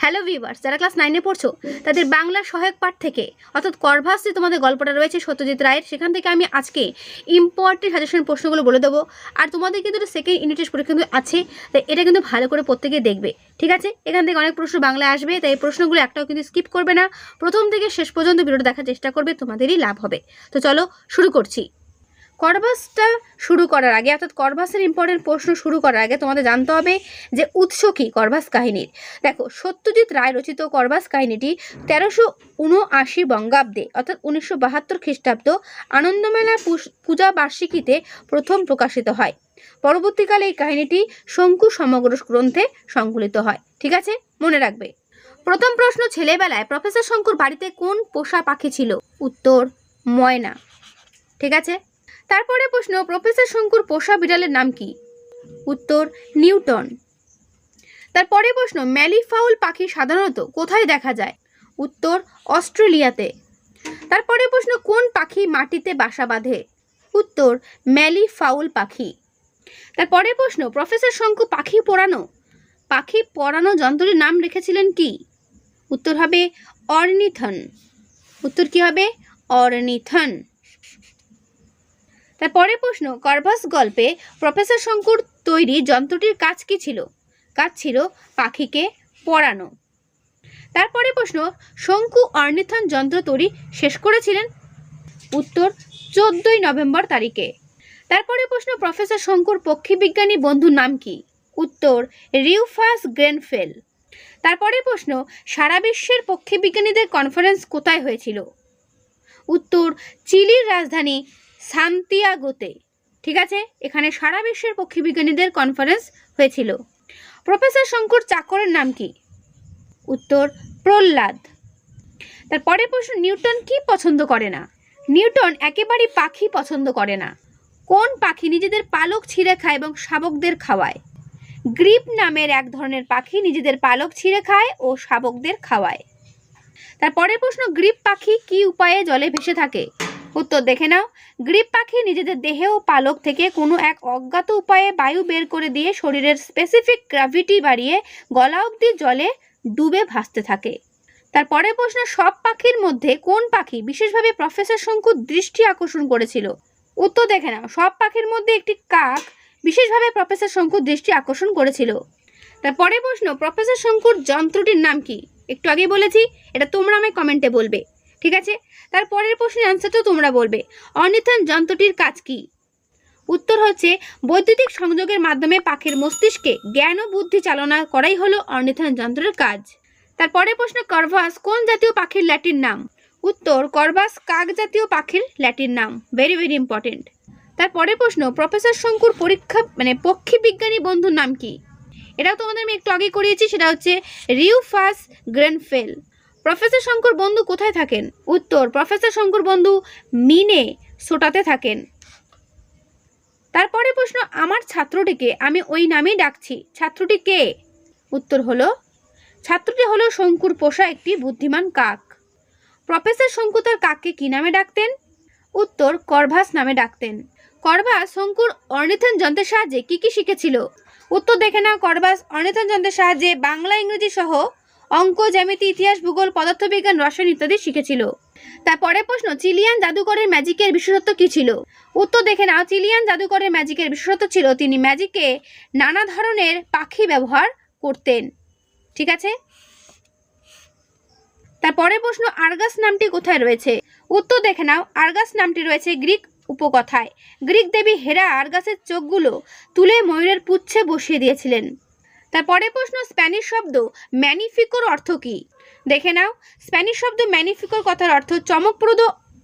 Hello viewers, যারা class 9-এ পড়ছো তাদের বাংলা সহায়ক পাঠ থেকে অর্থাৎ করভাস যে তোমাদের গল্পটা রয়েছে সত্যজিৎ রায়ের, সেখান থেকে আমি আজকে ইম্পর্টেন্ট সাজেশন প্রশ্নগুলো বলে দেবো। আর তোমাদের কিন্তু সেকেন্ড ইউনিট টেস্ট পরীক্ষা কিন্তু আছে, তাই এটা কিন্তু ভালো করে প্রত্যেকে দেখবে, ঠিক আছে? এখান থেকে অনেক প্রশ্ন বাংলায় আসবে, তাই এই প্রশ্নগুলো একটাও কিন্তু স্কিপ করবে না, প্রথম থেকে শেষ পর্যন্ত ভিডিওটা দেখার চেষ্টা করবে, তোমাদেরই লাভ হবে। তো চলো শুরু করছি। করভাসটা শুরু করার আগে অর্থাৎ করভাসের ইম্পর্টেন্ট প্রশ্ন শুরু করার আগে তোমাদের জানতে হবে যে উৎস কী করভাস কাহিনীর। দেখো, সত্যজিৎ রায় রচিত করভাস কাহিনীটি 1379 বঙ্গাব্দে অর্থাৎ 1972 খ্রিস্টাব্দ আনন্দমেলা পূজা বার্ষিকীতে প্রথম প্রকাশিত হয়। পরবর্তীকালে এই কাহিনীটি শঙ্কু সমগ্র গ্রন্থে সংকলিত হয়, ঠিক আছে? মনে রাখবে। প্রথম প্রশ্ন, ছেলেবেলায় প্রফেসর শঙ্কুর বাড়িতে কোন পোষা পাখি ছিল? উত্তর ময়না, ঠিক আছে? তারপরে প্রশ্ন, প্রফেসর শঙ্কুর পোষা বিড়ালের নাম কি? উত্তর নিউটন। তারপরে প্রশ্ন, ম্যালিফাউল পাখি সাধারণত কোথায় দেখা যায়? উত্তর অস্ট্রেলিয়াতে। তারপরে প্রশ্ন, কোন পাখি মাটিতে বাসা বাঁধে? উত্তর ম্যালিফাউল পাখি। তারপরে প্রশ্ন, প্রফেসর শঙ্কু পাখি পড়ানো যন্ত্রটির নাম রেখেছিলেন কি? উত্তর হবে অর্নিথন। উত্তর কি হবে? অর্নিথন। তারপরে প্রশ্ন, করভাস গল্পে প্রফেসর শঙ্কুর তৈরি যন্ত্রটির কাজ কি ছিল? কাজ ছিল পাখিকে পড়ানো। তারপরে প্রশ্ন, শঙ্কু অর্নিথন যন্ত্র তৈরি শেষ করেছিলেন? উত্তর 14 নভেম্বর তারিখে। তারপরে প্রশ্ন, প্রফেসর শঙ্কুর পক্ষীবিজ্ঞানী বন্ধুর নাম কি? উত্তর রিউফাস গ্রেনফেল। তারপরে প্রশ্ন, সারা বিশ্বের পক্ষীবিজ্ঞানীদের কনফারেন্স কোথায় হয়েছিল? উত্তর চিলির রাজধানী সান্তিয়াগোতে, ঠিক আছে? এখানে সারা বিশ্বের পক্ষীবিজ্ঞানীদের কনফারেন্স হয়েছিল। প্রফেসর শঙ্কুর চাকরের নাম কি? উত্তর প্রহ্লাদ। তারপরে প্রশ্ন, নিউটন কি পছন্দ করে না? নিউটন একেবারেই পাখি পছন্দ করে না। কোন পাখি নিজেদের পালক ছিঁড়ে খায় এবং শাবকদের খাওয়ায়? গ্রিপ নামের এক ধরনের পাখি নিজেদের পালক ছিঁড়ে খায় ও শাবকদের খাওয়ায়। তারপরে প্রশ্ন, গ্রিপ পাখি কি উপায়ে জলে ভেসে থাকে? উত্তর দেখে নাও। গ্রিপ পাখি নিজেদের দেহে ও পালক থেকে কোনো এক অজ্ঞাত উপায়ে বায়ু বের করে দিয়ে শরীরের স্পেসিফিক গ্র্যাভিটি বাড়িয়ে গলা অবধি জলে ডুবে ভাসতে থাকে। তারপরে প্রশ্ন, সব পাখির মধ্যে কোন পাখি বিশেষভাবে প্রফেসর শঙ্কুর দৃষ্টি আকর্ষণ করেছিল? উত্তর দেখে নাও। সব পাখির মধ্যে একটি কাক বিশেষভাবে প্রফেসর শঙ্কুর দৃষ্টি আকর্ষণ করেছিল। তারপরে প্রশ্ন, প্রফেসর শঙ্কুর যন্ত্রটির নাম কি? একটু আগেই বলেছি, এটা তোমরা আমায় কমেন্টে বলবে, ঠিক আছে? তারপরের প্রশ্নের আনসারটাও তোমরা বলবে। অর্নিথন যন্ত্রটির কাজ কি? উত্তর হচ্ছে বৈদ্যুতিক সংযোগের মাধ্যমে পাখির মস্তিষ্কে জ্ঞান ও বুদ্ধি চালনা করাই হলো অর্নিথন যন্ত্রের কাজ। তারপরে প্রশ্ন, করভাস কোন জাতীয় পাখির ল্যাটিন নাম? উত্তর করভাস কাক জাতীয় পাখির ল্যাটিন নাম। Very very important. তারপরে প্রশ্ন, প্রফেসর শঙ্কুর পক্ষী বিজ্ঞানী বন্ধুর নাম কি? এটাও তোমাদের আমি একটু আগে করিয়েছি, সেটা হচ্ছে রিউফাস গ্রেনফেল। প্রফেসর শঙ্কুর বন্ধু কোথায় থাকেন? উত্তর প্রফেসর শঙ্কুর বন্ধু মিনেসোটাতে থাকেন। তারপরে প্রশ্ন, আমার ছাত্রটিকে আমি ওই নামেই ডাকছি, ছাত্রটি কে? উত্তর হলো ছাত্রটি হলো শঙ্কুর পোষা একটি বুদ্ধিমান কাক। প্রফেসর শঙ্কু তার কাককে কি নামে ডাকতেন? উত্তর করভাস নামে ডাকতেন। করভাস শঙ্কুর অর্নিথন যন্ত্রের সাহায্যে কি কি শিখেছিল? উত্তর দেখে নাও। করভাস অর্নিথন যন্ত্রের সাহায্যে বাংলা, ইংরেজি সহ অঙ্ক, জ্যামিতি, ইতিহাস, ভূগোল, পদার্থবিজ্ঞান, রসায়ন ইত্যাদি শিখেছিল। তারপরে প্রশ্ন, চিলিয়ান জাদুকরের ম্যাজিকের বিশেষত্ব কি ছিল? উত্তর দেখে নাও। চিলিয়ান জাদুকরের ম্যাজিকের বিশেষত্ব ছিল তিনি ম্যাজিকে নানা ধরনের পাখি ব্যবহার করতেন, ঠিক আছে? তারপরে প্রশ্ন, আর্গাস নামটি কোথায় রয়েছে? উত্তর দেখে নাও। আর্গাস নামটি রয়েছে গ্রিক উপকথায়। গ্রিক দেবী হেরা আর্গাসের চোখগুলো তুলে ময়ূরের পুচ্ছে বসিয়ে দিয়েছিলেন। তারপরে প্রশ্ন, স্প্যানিশ শব্দ ম্যানিফিকোর অর্থ কি? দেখে নাও। স্প্যানিশ শব্দ ম্যানিফিকোর কথার অর্থ চমকপ্রদ,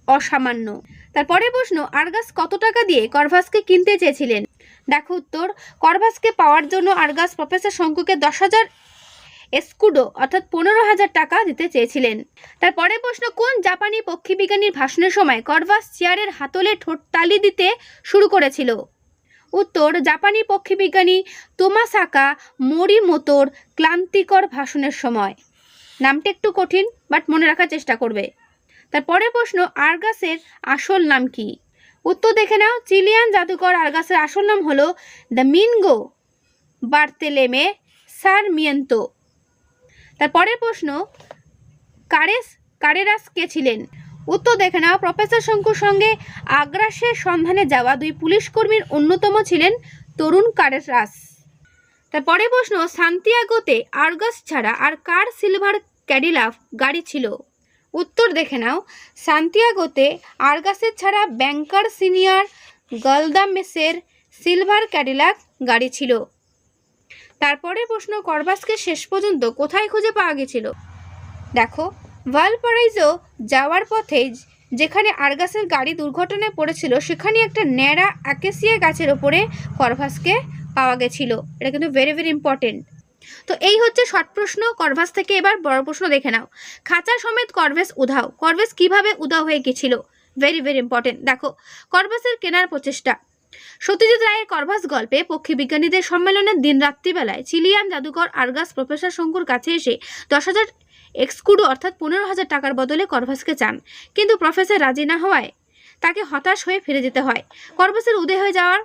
অসামান্য। তারপরে প্রশ্ন, আর্গাস কত টাকা দিয়ে করভাসকে কিনতে চেয়েছিলেন? দেখো উত্তর, করভাসকে পাওয়ার জন্য আর্গাস প্রফেসর শঙ্কুকে 10,000 এস্কুডো অর্থাৎ 15,000 টাকা দিতে চেয়েছিলেন। তারপরে প্রশ্ন, কোন জাপানি পক্ষীবিজ্ঞানীর ভাষণের সময় করভাস চেয়ারের হাতলে ঠোঁট তালি দিতে শুরু করেছিল? উত্তর জাপানি পক্ষীবিজ্ঞানী তোমাসাকা মোরিমোতোর ক্লান্তিকর ভাষণের সময়। নামটা একটু কঠিন, বাট মনে রাখার চেষ্টা করবে। তারপরে প্রশ্ন, আর্গাসের আসল নাম কি? উত্তর দেখে নাও। চিলিয়ান জাদুকর আর্গাসের আসল নাম হলো দ্য মিনগো বার্তেলেমে সারমিয়েন্তো। তারপরের প্রশ্ন, কারেরাস কে ছিলেন? উত্তর দেখে নাও। প্রফেসর শঙ্কুর সঙ্গে আগ্রাসের সন্ধানে যাওয়া 2 পুলিশ কর্মীর অন্যতম ছিলেন তরুণ কারেরাস। তারপরে প্রশ্ন, সান্তিয়াগোতে আর্গাস ছাড়া আর কার সিলভার ক্যাডিলাক গাড়ি ছিল? উত্তর দেখে নাও। সান্তিয়াগোতে আর্গাসের ছাড়া ব্যাংকার সিনিয়র গালদামেসের সিলভার ক্যাডিলাক গাড়ি ছিল। তারপরে প্রশ্ন, করভাসকে শেষ পর্যন্ত কোথায় খুঁজে পাওয়া গেছিল? দেখো, ভালপারাইজো যাওয়ার পথে যেখানে আর্গাসের গাড়ি দুর্ঘটনায় পড়েছিল সেখানে একটা ন্যাড়া অ্যাকেসিয়া গাছের ওপরে করভাসকে পাওয়া গেছিল। এটা কিন্তু ভেরি ভেরি ইম্পর্টেন্ট। তো এই হচ্ছে শর্ট প্রশ্ন করভাস থেকে। এবার বড় প্রশ্ন দেখে নাও। খাঁচা সমেত করভাস উধাও। করভাস কিভাবে উধাও হয়ে গেছিল? Very very important. দেখো, করভাসের কেনার প্রচেষ্টা। সত্যজিৎ রায়ের করভাস গল্পে পক্ষী বিজ্ঞানীদের সম্মেলনের দিন রাত্রিবেলায় চিলিয়ান জাদুকর আর্গাস প্রফেসর শঙ্কুর কাছে এসে 10,000 এক্সকুডো অর্থাৎ 15,000 টাকার বদলে করভাসকে চান, কিন্তু প্রফেসর রাজি না হওয়ায় তাকে হতাশ হয়ে ফিরে যেতে হয়। করভাসের উদয় হয়ে যাওয়ার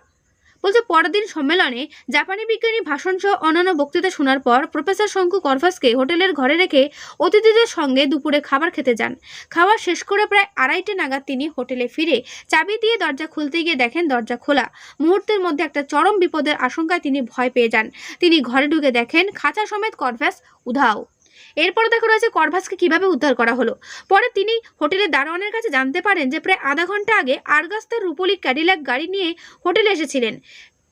বলছে পরের দিন সম্মেলনে জাপানি বিজ্ঞানী ভাষণ সহ অন্যান্য বক্তৃতা শোনার পর প্রফেসর শঙ্কু করভাসকে হোটেলের ঘরে রেখে অতিথিদের সঙ্গে দুপুরে খাবার খেতে যান। খাওয়া শেষ করে প্রায় 2:30 নাগাদ তিনি হোটেলে ফিরে চাবি দিয়ে দরজা খুলতে গিয়ে দেখেন দরজা খোলা। মুহূর্তের মধ্যে একটা চরম বিপদের আশঙ্কায় তিনি ভয় পেয়ে যান। তিনি ঘরে ঢুকে দেখেন খাঁচা সমেত করভাস উধাও। এরপরে দেখা রয়েছে করভাসকে কিভাবে উদ্ধার করা হলো। পরে তিনি হোটেলের দারোয়ানের কাছে জানতে পারেন যে প্রায় আধা ঘন্টা আগে আর্গাস তার রূপোলি ক্যাডিলাক গাড়ি নিয়ে হোটেলে এসেছিলেন।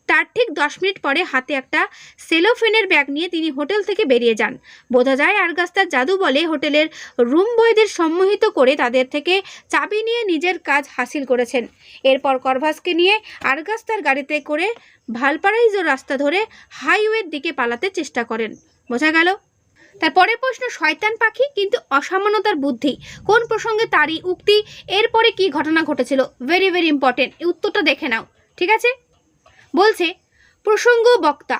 তার ঠিক 10 মিনিট পরে হাতে একটা সেলোফেনের ব্যাগ নিয়ে তিনি হোটেল থেকে বেরিয়ে যান। বোঝা যায় আর্গাস তার জাদু বলে হোটেলের রুম বয়দের সম্মোহিত করে তাদের থেকে চাবি নিয়ে নিজের কাজ হাসিল করেছেন। এরপর করভাসকে নিয়ে আর্গাস তার গাড়িতে করে ভালপারাইজো রাস্তা ধরে হাইওয়ের দিকে পালাতে চেষ্টা করেন। বোঝা গেল? তারপরের প্রশ্ন, শয়তান পাখি কিন্তু অসামান্যতার বুদ্ধি কোন প্রসঙ্গে তারই উক্তি? এরপরে কি ঘটনা ঘটেছিল? Very very important. এই উত্তরটা দেখে নাও। ঠিক আছে, বলছে প্রসঙ্গ বক্তা।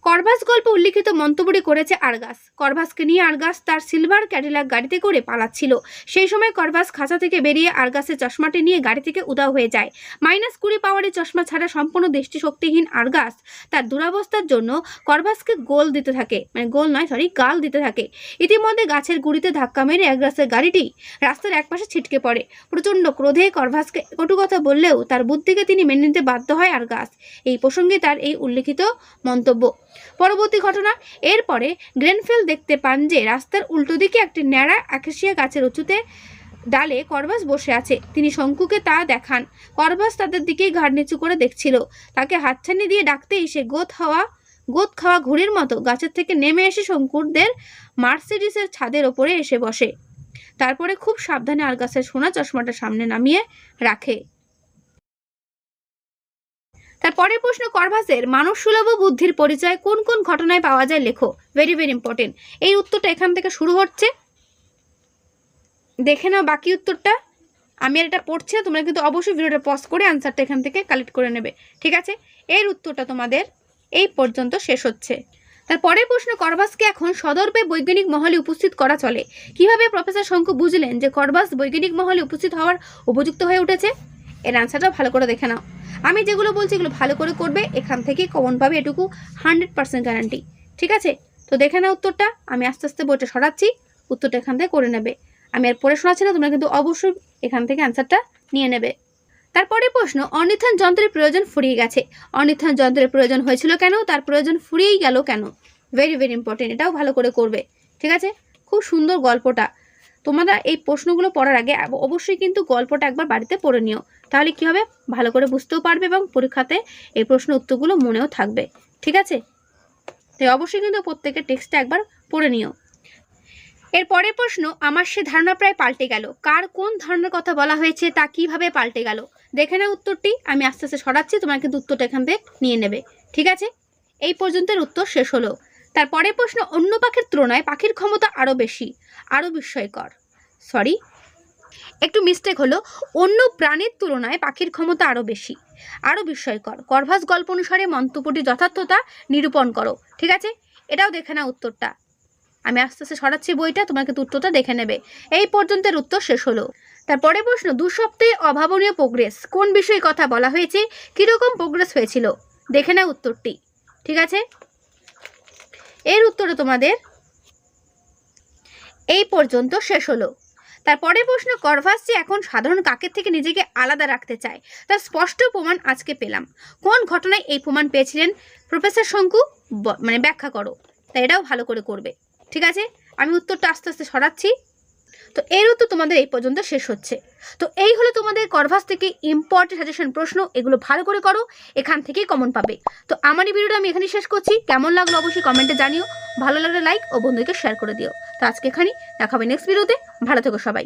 করভাস গল্পে উল্লিখিত মন্তব্যটি করেছে আর্গাস। করভাসকে নিয়ে আর্গাস তার সিলভার ক্যাডিলাক গাড়িতে করে পালাচ্ছিল। সেই সময় করভাস খাঁচা থেকে বেরিয়ে আর্গাসের চশমাটি নিয়ে গাড়ি থেকে উধাও হয়ে যায়। -20 পাওয়ারের চশমা ছাড়া সম্পূর্ণ দৃষ্টিশক্তিহীন আর্গাস তার দুরাবস্থার জন্য করভাসকে গাল দিতে থাকে। ইতিমধ্যে গাছের গুড়িতে ধাক্কা মেরে আর্গাসের গাড়িটি রাস্তার একপাশে ছিটকে পড়ে। প্রচণ্ড ক্রোধে করভাসকে কটু কথা বললেও তার বুদ্ধিকে তিনি মেনে নিতে বাধ্য হয় আর্গাস। এই প্রসঙ্গে তার এই উল্লিখিত মন্তব্য। পরবর্তী ঘটনা, এরপরে গ্রেনফেল দেখতে পান যে রাস্তার উল্টো দিকে একটি ন্যাড়া অ্যাকেসিয়া গাছের উঁচুতে ডালে করভাস বসে আছে। তিনি শঙ্কুকে তা দেখান। করভাস তাদের দিকেই ঘাড় নিচু করে দেখছিল। তাকে হাতছানি দিয়ে ডাকতেই সে গোদ খাওয়া ঘুড়ির মতো গাছের থেকে নেমে এসে শঙ্কুরদের মার্সিডিসের ছাদের ওপরে এসে বসে। তারপরে খুব সাবধানে আর্গাসের সোনা চশমাটা সামনে নামিয়ে রাখে। তারপরের প্রশ্ন, করভাসের মানুষ সুলভ বুদ্ধির পরিচয় কোন কোন ঘটনায় পাওয়া যায়? লেখো। Very very important. এই উত্তরটা এখান থেকে শুরু হচ্ছে। দেখে নাও বাকি উত্তরটা। আমি আর এটা পড়ছি না, তোমরা কিন্তু অবশ্যই ভিডিওটা পজ করে আনসারটা এখান থেকে কালেক্ট করে নেবে। ঠিক আছে, এর উত্তরটা তোমাদের এই পর্যন্ত শেষ হচ্ছে। তারপরের প্রশ্ন, করভাসকে এখন সদর্পে বৈজ্ঞানিক মহলে উপস্থিত করা চলে। কিভাবে প্রফেসর শঙ্কু বুঝলেন যে করভাস বৈজ্ঞানিক মহলে উপস্থিত হওয়ার উপযুক্ত হয়ে উঠেছে? এর আনসারটা ভালো করে দেখে নাও। আমি যেগুলো বলছি এগুলো ভালো করে করবে, এখান থেকে কমন পাবে, এটুকু 100% গ্যারান্টি। ঠিক আছে, তো দেখে নাও উত্তরটা। আমি আস্তে আস্তে বইটা সরাচ্ছি, উত্তরটা এখান থেকে করে নেবে। আমি আর পড়ে শোনাচ্ছি না, তোমরা কিন্তু অবশ্যই এখান থেকে অ্যান্সারটা নিয়ে নেবে। তারপরে প্রশ্ন, অনির্ধান যন্ত্রের প্রয়োজন ফুরিয়ে গেছে। অনির্ধান যন্ত্রের প্রয়োজন হয়েছিল কেন? তার প্রয়োজন ফুরিয়েই গেল কেন? Very very important. এটাও ভালো করে করবে। ঠিক আছে, খুব সুন্দর গল্পটা। তোমরা এই প্রশ্নগুলো পড়ার আগে অবশ্যই কিন্তু গল্পটা একবার বাড়িতে পড়ে নিও, তাহলে কি হবে, ভালো করে বুঝতেও পারবে এবং পরীক্ষাতে এই প্রশ্ন উত্তরগুলো মনেও থাকবে। ঠিক আছে, তাই অবশ্যই কিন্তু প্রত্যেকের টেক্সটটা একবার পড়ে নিও। এর পরের প্রশ্ন, আমার সে ধারণা প্রায় পাল্টে গেল। কার কোন ধারণার কথা বলা হয়েছে, তা কিভাবে পাল্টে গেল? দেখে নাও উত্তরটি। আমি আস্তে আস্তে সরাচ্ছি, তোমরা কিন্তু উত্তরটা এখান থেকে নিয়ে নেবে। ঠিক আছে, এই পর্যন্তের উত্তর শেষ হলো। তারপরের প্রশ্ন, অন্য পাখির তুলনায় পাখির ক্ষমতা আরও বেশি, আরও বিস্ময়কর। একটু মিস্টেক হলো, অন্য প্রাণীর তুলনায় পাখির ক্ষমতা আরও বেশি, আরও বিস্ময়কর। করভাস গল্প অনুসারে মন্তব্যটির যথার্থতা নিরূপণ করো। ঠিক আছে, এটাও দেখে নাও উত্তরটা। আমি আস্তে আস্তে সরাচ্ছি বইটা, তোমাকে উত্তরটা দেখে নেবে। এই পর্যন্তের উত্তর শেষ হলো। তারপরে প্রশ্ন, 2 সপ্তাহে অভাবনীয় প্রোগ্রেস কোন বিষয়ে কথা বলা হয়েছে? কীরকম প্রোগ্রেস হয়েছিল? দেখে নাও উত্তরটি। ঠিক আছে, এর উত্তরে তোমাদের এই পর্যন্ত শেষ হলো। তারপরের প্রশ্ন, কর্ভাস যে এখন সাধারণ কাকের থেকে নিজেকে আলাদা রাখতে চায় তার স্পষ্ট প্রমাণ আজকে পেলাম। কোন ঘটনায় এই প্রমাণ পেয়েছিলেন প্রফেসর শঙ্কু? ব্যাখ্যা করো। তাই এটাও ভালো করে করবে। ঠিক আছে, আমি উত্তরটা আস্তে আস্তে সরাচ্ছি। তো এর উত্তর তোমাদের এই পর্যন্ত শেষ হচ্ছে। তো এই হলো তোমাদের কর্ভাস থেকে ইম্পর্টেন্ট সাজেশন প্রশ্ন, এগুলো ভালো করে করো, এখান থেকেই কমন পাবে। তো আমার এই ভিডিওটা আমি এখানেই শেষ করছি। কেমন লাগলো অবশ্যই কমেন্টে জানিও, ভালো লাগলে লাইক ও বন্ধুকে শেয়ার করে দিও। তো আজকে এখানেই, দেখা হবে নেক্সট ভিডিওতে। ভালো থেকো সবাই।